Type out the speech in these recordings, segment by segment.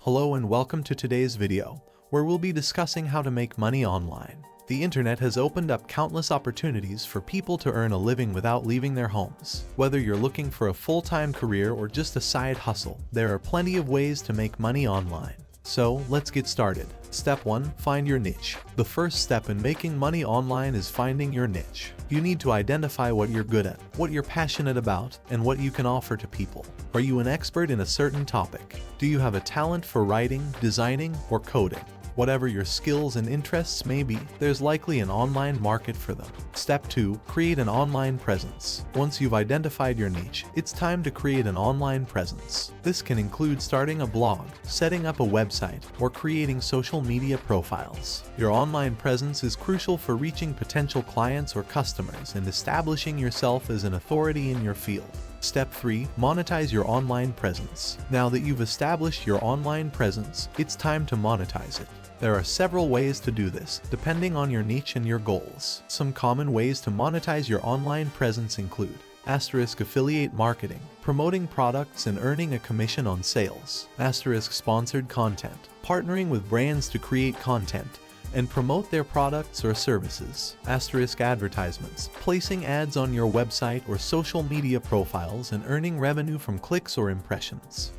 Hello and welcome to today's video, where we'll be discussing how to make money online. The internet has opened up countless opportunities for people to earn a living without leaving their homes. Whether you're looking for a full-time career or just a side hustle, there are plenty of ways to make money online. So, let's get started. Step 1. Find your niche. The first step in making money online is finding your niche. You need to identify what you're good at, what you're passionate about, and what you can offer to people. Are you an expert in a certain topic? Do you have a talent for writing, designing, or coding? Whatever your skills and interests may be, there's likely an online market for them. Step 2. Create an online presence. Once you've identified your niche, it's time to create an online presence. This can include starting a blog, setting up a website, or creating social media profiles. Your online presence is crucial for reaching potential clients or customers and establishing yourself as an authority in your field. Step 3. Monetize your online presence. Now that you've established your online presence, it's time to monetize it. There are several ways to do this, depending on your niche and your goals. Some common ways to monetize your online presence include affiliate marketing, promoting products and earning a commission on sales, sponsored content, partnering with brands to create content and promote their products or services, advertisements, placing ads on your website or social media profiles and earning revenue from clicks or impressions,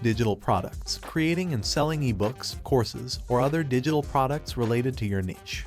digital products, creating and selling ebooks, courses, or other digital products related to your niche,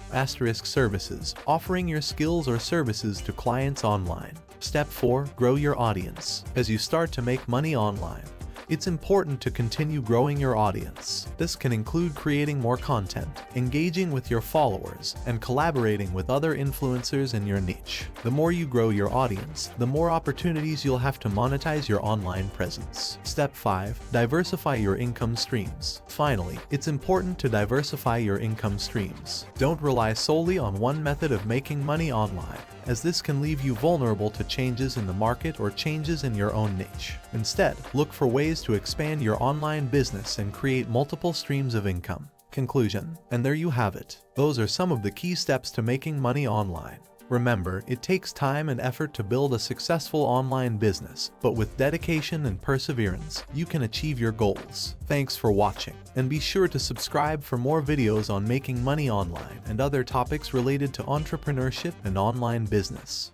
services, offering your skills or services to clients online. Step 4. Grow your audience. As you start to make money online, it's important to continue growing your audience. This can include creating more content, engaging with your followers, and collaborating with other influencers in your niche. The more you grow your audience, the more opportunities you'll have to monetize your online presence. Step 5. Diversify your income streams. Finally, it's important to diversify your income streams. Don't rely solely on one method of making money online, as this can leave you vulnerable to changes in the market or changes in your own niche. Instead, look for ways to expand your online business and create multiple streams of income. Conclusion. And there you have it. Those are some of the key steps to making money online. Remember, it takes time and effort to build a successful online business, but with dedication and perseverance, you can achieve your goals. Thanks for watching, and be sure to subscribe for more videos on making money online and other topics related to entrepreneurship and online business.